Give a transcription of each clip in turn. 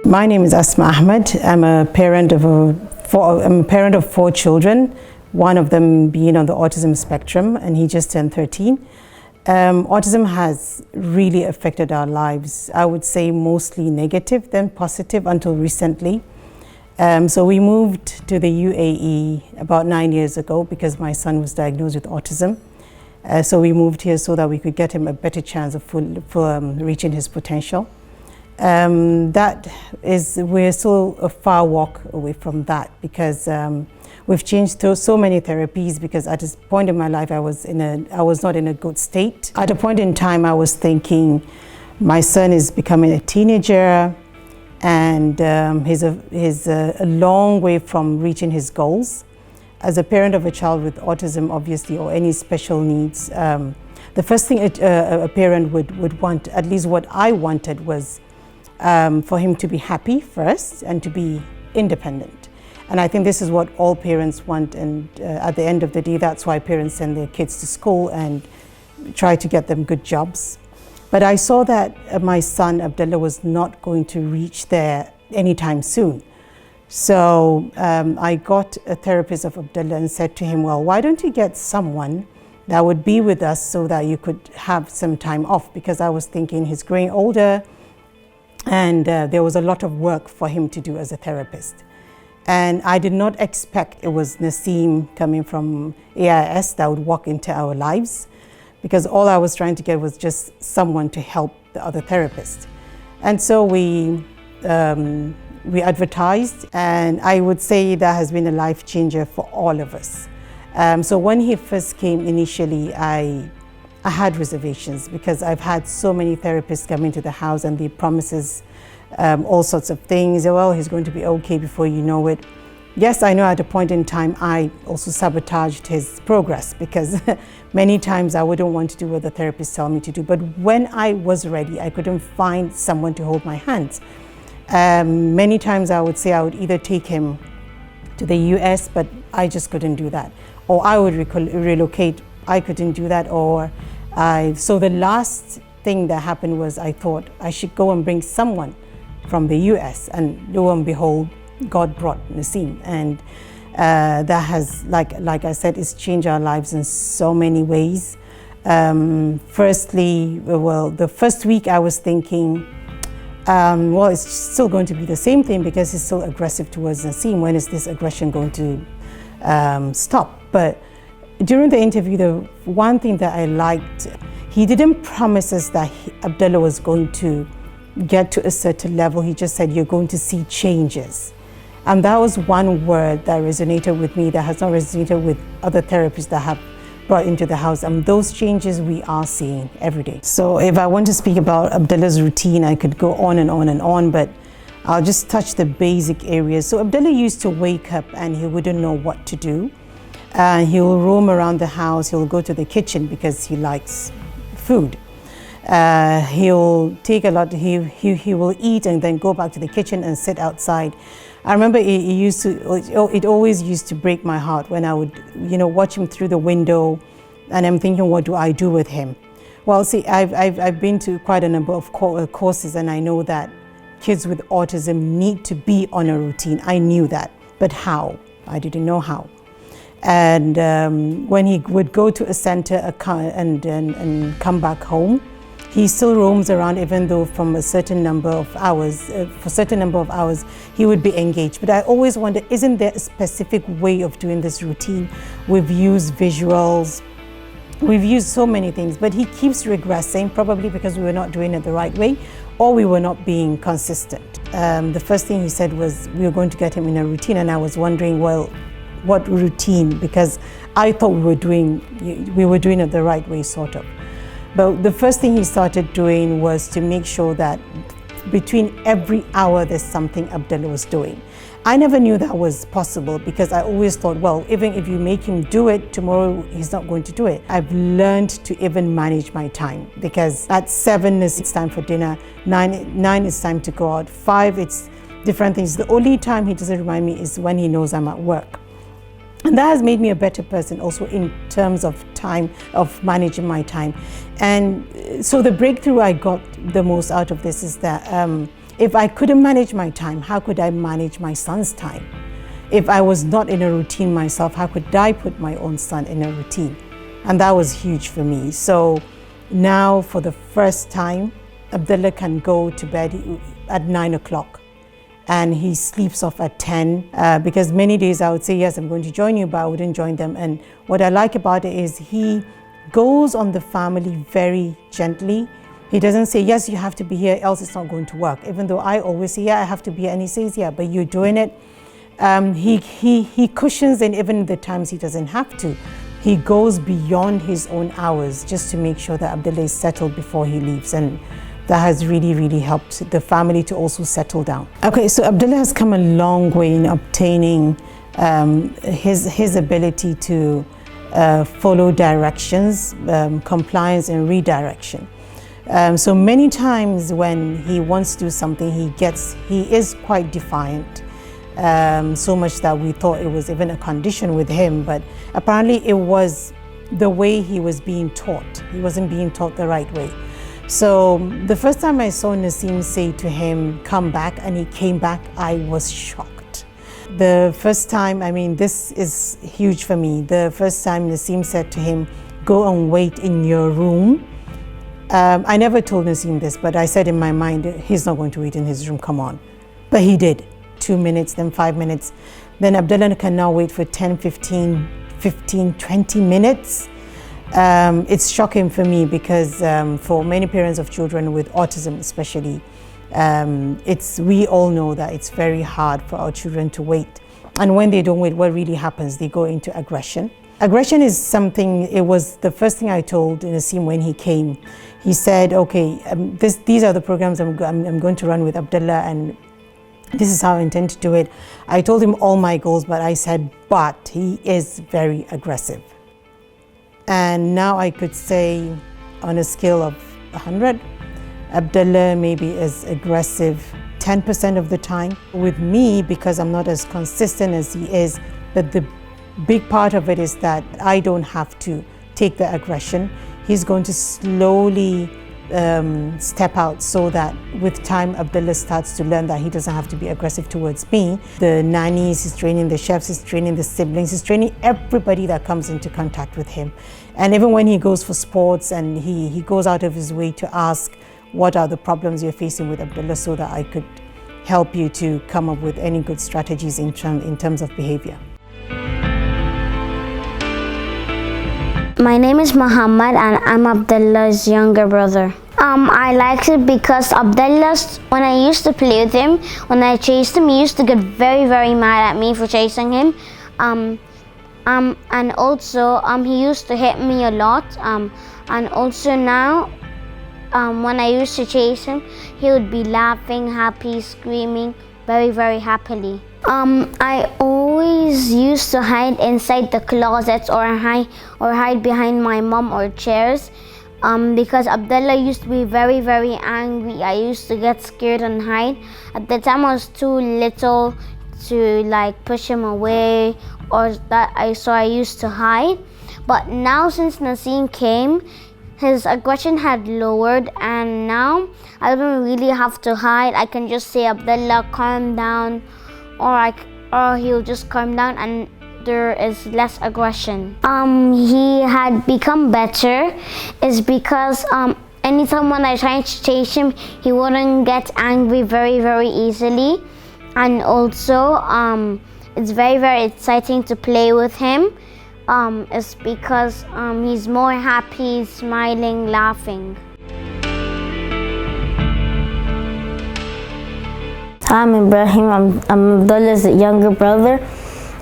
My name is Asma Ahmed. I'm a parent of four children, one of them being on the autism spectrum, and he just turned 13. Autism has really affected our lives. I would say mostly negative, then positive until recently. So we moved to the UAE about 9 years ago because my son was diagnosed with autism. So we moved here so that we could get him a better chance of reaching his potential. We're still a far walk away from that because we've changed through so many therapies, because at this point in my life I was not in a good state. At a point in time I was thinking, my son is becoming a teenager and he's a long way from reaching his goals. As a parent of a child with autism, obviously, or any special needs, the first thing a parent would want, at least what I wanted, was for him to be happy first and to be independent. And I think this is what all parents want, and at the end of the day, that's why parents send their kids to school and try to get them good jobs. But I saw that my son Abdullah was not going to reach there anytime soon. So I got a therapist of Abdullah and said to him, well, why don't you get someone that would be with us so that you could have some time off? Because I was thinking he's growing older and there was a lot of work for him to do as a therapist. And I did not expect it was Naseem coming from AIS that would walk into our lives, because all I was trying to get was just someone to help the other therapist. And so we advertised, and I would say that has been a life changer for all of us. So when he first came initially, I had reservations, because I've had so many therapists come into the house and they promises all sorts of things. Well, he's going to be okay before you know it. Yes, I know at a point in time I also sabotaged his progress, because many times I wouldn't want to do what the therapists tell me to do. But when I was ready, I couldn't find someone to hold my hands. Many times I would say I would either take him to the US, but I just couldn't do that. Or I would relocate, I couldn't do that. So the last thing that happened was I thought I should go and bring someone from the US, and lo and behold, God brought Naseem. And that has, like I said, it's changed our lives in so many ways. Firstly, well, the first week I was thinking, well, it's still going to be the same thing because he's still aggressive towards Naseem. When is this aggression going to stop? But during the interview, the one thing that I liked, he didn't promise us that Abdullah was going to get to a certain level. He just said, you're going to see changes. And that was one word that resonated with me, that has not resonated with other therapists that have brought into the house. And those changes we are seeing every day. So if I want to speak about Abdullah's routine, I could go on and on and on, but I'll just touch the basic areas. So Abdullah used to wake up and he wouldn't know what to do. He'll roam around the house. He'll go to the kitchen because he likes food. He'll take a lot. He will eat and then go back to the kitchen and sit outside. I remember it always used to break my heart when I would, watch him through the window, and I'm thinking, what do I do with him? Well, see, I've been to quite a number of courses, and I know that kids with autism need to be on a routine. I knew that, but how? I didn't know how. And when he would go to a center and come back home, he still roams around, even though from a certain number of hours, for a certain number of hours, he would be engaged. But I always wonder, isn't there a specific way of doing this routine? We've used visuals, we've used so many things, but he keeps regressing, probably because we were not doing it the right way, or we were not being consistent. The first thing he said was we were going to get him in a routine, and I was wondering, well, what routine? Because I thought we were doing it the right way, sort of. But the first thing he started doing was to make sure that between every hour there's something Abdullah was doing. I never knew that was possible, because I always thought, well, even if you make him do it, tomorrow he's not going to do it. I've learned to even manage my time, because at 7 it's time for dinner, 9 it's time to go out, 5 it's different things. The only time he doesn't remind me is when he knows I'm at work. And that has made me a better person also in terms of time, of managing my time. And so the breakthrough I got the most out of this is that If I couldn't manage my time, how could I manage my son's time? If I was not in a routine myself, how could I put my own son in a routine? And that was huge for me. So now for the first time, Abdullah can go to bed at 9 o'clock and he sleeps off at 10 because many days I would say, yes, I'm going to join you, but I wouldn't join them. And what I like about it is he goes on the family very gently. He doesn't say, yes, you have to be here, else it's not going to work. Even though I always say, yeah, I have to be here. And he says, yeah, but you're doing it. He cushions in even the times he doesn't have to. He goes beyond his own hours just to make sure that Abdullah is settled before he leaves. And that has really, really helped the family to also settle down. Okay, so Abdullah has come a long way in obtaining his ability to follow directions, compliance and redirection. So many times when he wants to do something, he is quite defiant. So much that we thought it was even a condition with him, but apparently it was the way he was being taught. He wasn't being taught the right way. So the first time I saw Naseem say to him, come back, and he came back, I was shocked. The first time, I mean, this is huge for me. The first time Naseem said to him, go and wait in your room. I never told Naseem this, but I said in my mind, he's not going to wait in his room, come on. But he did. 2 minutes, then 5 minutes. Then Abdullah can now wait for 10, 15, 20 minutes. It's shocking for me because for many parents of children with autism especially, we all know that it's very hard for our children to wait. And when they don't wait, what really happens? They go into aggression. Aggression is something, it was the first thing I told Naseem when he came. He said, okay, these are the programs I'm going to run with Abdullah, and this is how I intend to do it. I told him all my goals, but I said, but he is very aggressive. And now I could say on a scale of 100, Abdullah maybe is aggressive 10% of the time. With me, because I'm not as consistent as he is, but the big part of it is that I don't have to take the aggression. He's going to slowly step out so that with time Abdullah starts to learn that he doesn't have to be aggressive towards me. The nannies, he's training the chefs, he's training the siblings, he's training everybody that comes into contact with him. And even when he goes for sports and he goes out of his way to ask, what are the problems you're facing with Abdullah, so that I could help you to come up with any good strategies in terms of behavior. My name is Muhammad and I'm Abdullah's younger brother. I liked it because Abdullah, when I used to play with him, when I chased him, he used to get very, very mad at me for chasing him. And also he used to hit me a lot. And also now, when I used to chase him, he would be laughing, happy, screaming, very, very happily. I always used to hide inside the closets or hide behind my mom or chairs because Abdullah used to be very, very angry. I used to get scared and hide. At the time I was too little to like push him away so I used to hide. But now since Naseem came, his aggression had lowered, and now I don't really have to hide. I can just say, Abdullah, calm down, or he'll just calm down and there is less aggression. He had become better is because anytime when I tried to chase him, he wouldn't get angry very, very easily. And also, it's very, very exciting to play with him. It's because he's more happy, smiling, laughing. I'm Ibrahim. I'm Abdullah's younger brother.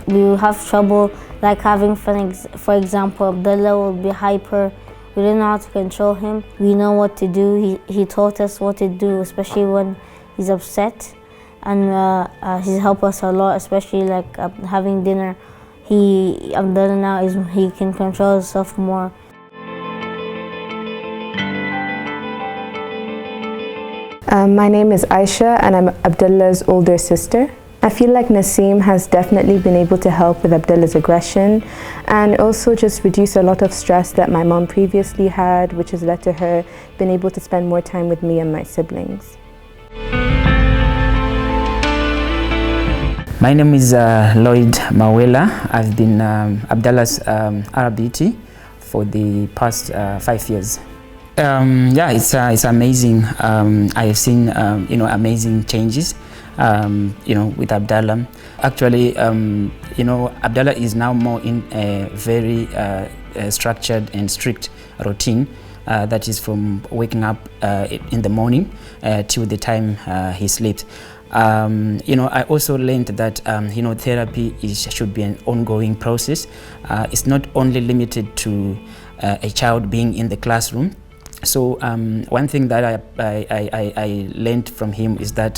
We have trouble like having fun. For example, Abdullah will be hyper. We don't know how to control him. We know what to do. He taught us what to do, especially when he's upset. And he's helped us a lot, especially like having dinner. Abdullah now he can control himself more. My name is Aisha and I'm Abdullah's older sister. I feel like Naseem has definitely been able to help with Abdullah's aggression and also just reduce a lot of stress that my mom previously had, which has led to her being able to spend more time with me and my siblings. My name is Lloyd Mawela. I've been Abdallah's RBT for the past 5 years. Yeah, it's amazing. I have seen amazing changes with Abdallah. Actually, Abdallah is now more in a very structured and strict routine. That is from waking up in the morning till the time he sleeps. I also learned that therapy should be an ongoing process. It's not only limited to a child being in the classroom. So one thing that I learned from him is that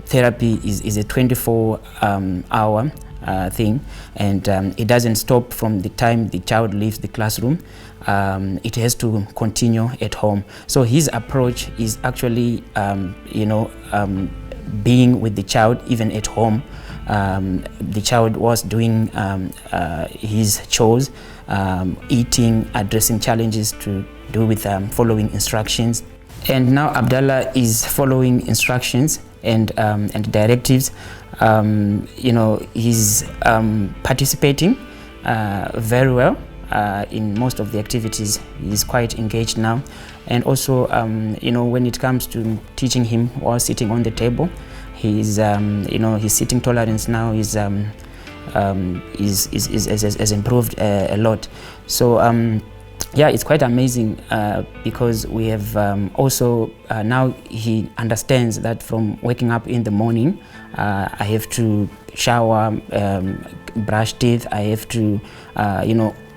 therapy is a 24-hour thing, and it doesn't stop from the time the child leaves the classroom. It has to continue at home. So his approach is actually being with the child even at home. The child was doing his chores, eating, addressing challenges to do with following instructions. And now Abdallah is following instructions and directives. He's participating very well in most of the activities. He's quite engaged now. And also, when it comes to teaching him while sitting on the table, his sitting tolerance now is has improved a lot. So yeah, it's quite amazing because we have also now he understands that from waking up in the morning, I have to shower, brush teeth. I have to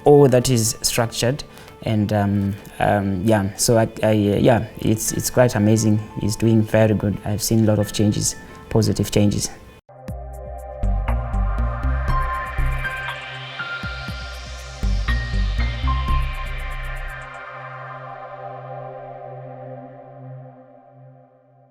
all that is structured. And yeah, so yeah, it's quite amazing. He's doing very good. I've seen a lot of changes, positive changes.